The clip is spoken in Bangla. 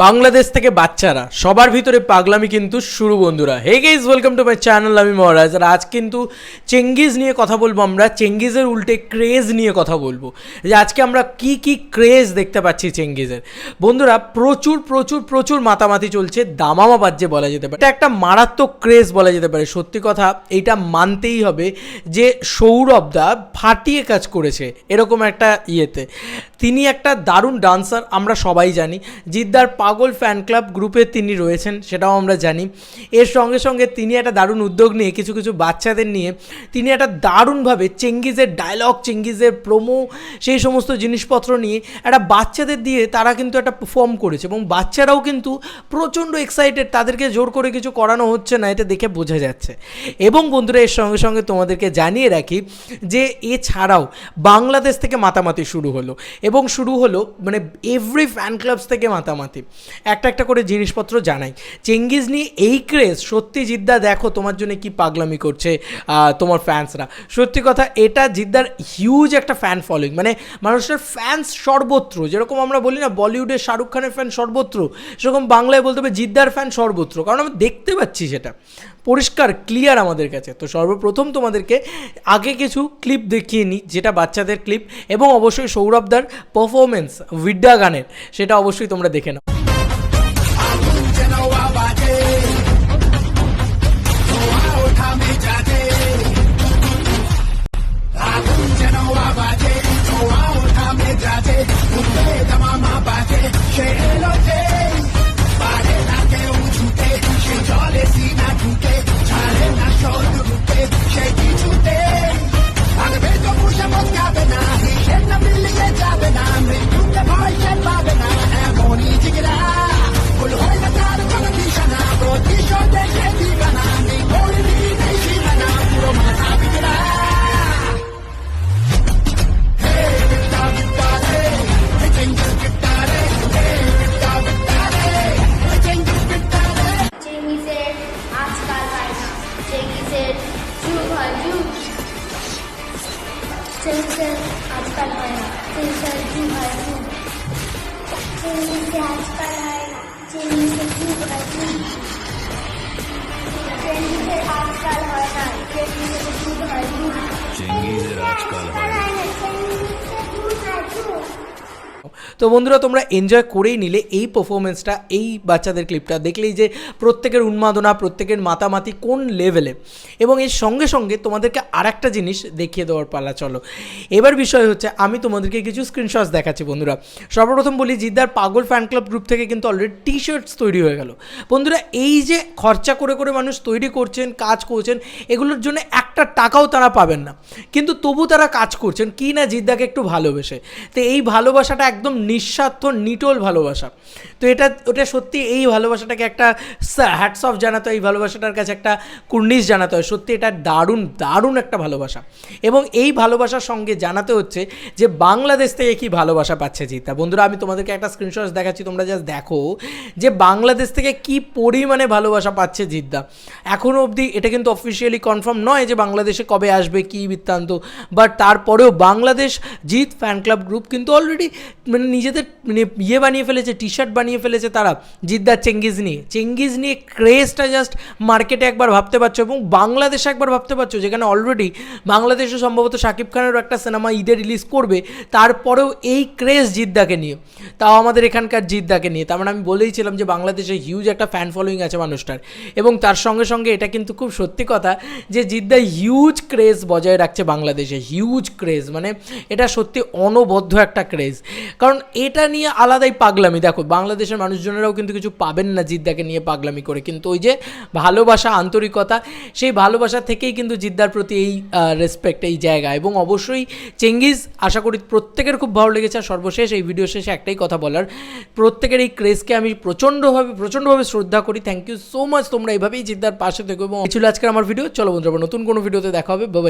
বাংলাদেশ থেকে বাচ্চারা সবার ভিতরে পাগলামি কিন্তু শুরু বন্ধুরা। Hey guys, welcome to my channel. আমি মহারাজ, আর আজ কিন্তু চেঙ্গিজ নিয়ে কথা বলবো। আমরা চেঙ্গিজের উল্টে ক্রেজ নিয়ে কথা বলবো, যে আজকে আমরা কি কি ক্রেজ দেখতে পাচ্ছি চেঙ্গিজের। বন্ধুরা, প্রচুর প্রচুর প্রচুর মাতামাতি চলছে, দামামা বাজছে বলা যেতে পারে। এটা একটা মারাত্মক ক্রেজ বলা যেতে পারে। সত্যি কথা, এইটা মানতেই হবে যে সৌরভ দা ফাটিয়ে কাজ করেছে এরকম একটা ইয়েতে। তিনি একটা দারুণ ডান্সার, আমরা সবাই জানি। জিদ্দার পাগল ফ্যান ক্লাব গ্রুপে তিনি রয়েছেন, সেটাও আমরা জানি। এর সঙ্গে সঙ্গে তিনি একটা দারুণ উদ্যোগ নিয়ে কিছু কিছু বাচ্চাদের নিয়ে তিনি একটা দারুণভাবে চেঙ্গিজের ডায়লগ, চেঙ্গিজের প্রোমো, সেই সমস্ত জিনিসপত্র নিয়ে একটা বাচ্চাদের দিয়ে তারা কিন্তু একটা পারফর্ম করেছে, এবং বাচ্চারাও কিন্তু প্রচণ্ড এক্সাইটেড। তাদেরকে জোর করে কিছু করানো হচ্ছে না, এটা দেখে বোঝা যাচ্ছে। এবং বন্ধুরা, এর সঙ্গে সঙ্গে তোমাদেরকে জানিয়ে রাখি যে এছাড়াও বাংলাদেশ থেকে মাতামাতি শুরু হলো, এবং শুরু হলো মানে এভরি ফ্যান ক্লাবস থেকে মাতামাতি। একটা একটা করে জিনিসপত্র জানাই। চেঙ্গিজ নিয়ে এই ক্রেজ, সত্যি জিদ্দা দেখো তোমার জন্য কি পাগলামি করছে তোমার ফ্যান্সরা। সত্যি কথা, এটা জিদ্দার হিউজ একটা ফ্যান ফলোয়িং, মানে মানুষের ফ্যান্স সর্বত্র। যেরকম আমরা বলি না বলিউডের শাহরুখ খানের ফ্যান সর্বত্র, সেরকম বাংলায় বলতে হবে জিদ্দার ফ্যান সর্বত্র। কারণ আমি দেখতে পাচ্ছি সেটা পরিষ্কার ক্লিয়ার আমাদের কাছে। তো সর্বপ্রথম তোমাদেরকে আগে কিছু ক্লিপ দেখিয়ে নিই, যেটা বাচ্চাদের ক্লিপ, এবং অবশ্যই সৌরভদার পারফরমেন্স ভিড্ডা গানের, সেটা অবশ্যই তোমরা দেখে নাও। आजकल है ना टेंशन क्यों है क्यों चेंज से आजकल है ना चेंज से क्यों है क्यों चेंज से आजकल है ना चेंज से क्यों है क्यों चेंज से आजकल है ना चेंज से क्यों है क्यों। তো বন্ধুরা, তোমরা এনজয় করেই নিলে এই পারফরমেন্সটা, এই বাচ্চাদের ক্লিপটা দেখলেই যে প্রত্যেকের উন্মাদনা, প্রত্যেকের মাতামাতি কোন লেভেলে। এবং এর সঙ্গে সঙ্গে তোমাদেরকে আর একটা জিনিস দেখিয়ে দেওয়ার পালা। চলো, এবার বিষয় হচ্ছে আমি তোমাদেরকে কিছু স্ক্রিনশটস দেখাচ্ছি। বন্ধুরা, সর্বপ্রথম বলি, জিদ্দার পাগল ফ্যান ক্লাব গ্রুপ থেকে কিন্তু অলরেডি টি শার্টস তৈরি হয়ে গেল। বন্ধুরা, এই যে খরচা করে করে মানুষ তৈরি করছেন, কাজ করছেন, এগুলোর জন্য একটা টাকাও তারা পাবেন না, কিন্তু তবু তারা কাজ করছেন কি না জিদ্দাকে একটু ভালোবেসে। তো এই ভালোবাসাটা একদম নিঃস্বার্থ নিটোল ভালোবাসা। তো ওটা সত্যি, এই ভালোবাসাটাকে একটা হ্যাটস অফ জানাতে হয়, এই ভালোবাসাটার কাছে একটা কুর্নিশ জানাতে হয়। সত্যি এটা দারুণ দারুণ একটা ভালোবাসা। এবং এই ভালোবাসার সঙ্গে জানাতে হচ্ছে যে বাংলাদেশ থেকে কি ভালোবাসা পাচ্ছে জিদ্দা। বন্ধুরা, আমি তোমাদেরকে একটা স্ক্রিনশট দেখাচ্ছি, তোমরা জাস্ট দেখো যে বাংলাদেশ থেকে কি পরিমাণে ভালোবাসা পাচ্ছে জিদ্দা। এখনও অবধি এটা কিন্তু অফিসিয়ালি কনফার্ম নয় যে বাংলাদেশে কবে আসবে, কী বৃত্তান্ত, বাট তারপরেও বাংলাদেশ জিদ ফ্যান ক্লাব গ্রুপ কিন্তু অলরেডি মানে নিজেদের মানে ইয়ে বানিয়ে ফেলেছে, টি শার্ট বানিয়ে ফেলেছে তারা জিদ্দার চেঙ্গিজ নিয়ে ক্রেজটা জাস্ট মার্কেটে একবার ভাবতে পারছো, এবং বাংলাদেশে একবার ভাবতে পারছো, যেখানে অলরেডি বাংলাদেশে সম্ভবত শাকিব খানেরও একটা সিনেমা ঈদে রিলিজ করবে, তারপরেও এই ক্রেজ জিদ্দাকে নিয়ে, তাও আমাদের এখানকার জিদ্দাকে নিয়ে। তার মানে আমি বলেইছিলাম যে বাংলাদেশে হিউজ একটা ফ্যান ফলোয়িং আছে মানুষটার। এবং তার সঙ্গে সঙ্গে এটা কিন্তু খুব সত্যি কথা যে জিদ্দা হিউজ ক্রেজ বজায় রাখছে বাংলাদেশে, হিউজ ক্রেজ, মানে এটা সত্যি অনবদ্য একটা ক্রেজ। কারণ এটা নিয়ে আলাদাই পাগলামি। দেখো, বাংলাদেশের মানুষজনেরাও কিন্তু কিছু পাবেন না জিদ্দাকে নিয়ে পাগলামি করে, কিন্তু ওই যে ভালোবাসা, আন্তরিকতা, সেই ভালোবাসা থেকেই কিন্তু জিদ্দার প্রতি এই রেসপেক্ট, এই জায়গা। এবং অবশ্যই চেঙ্গিজ, আশা করি প্রত্যেকের খুব ভালো লেগেছে। আর সর্বশেষ এই ভিডিও শেষে একটাই কথা বলার, প্রত্যেকের এই ক্রেজকে আমি প্রচণ্ডভাবে শ্রদ্ধা করি। থ্যাংক ইউ সো মাচ, তোমরা এইভাবেই জিদ্দার পাশে থেকো। এবং এই ছিল আজকের আমার ভিডিও। চলো বন্ধুরা, নতুন কোনো ভিডিওতে দেখা হবে। বাই।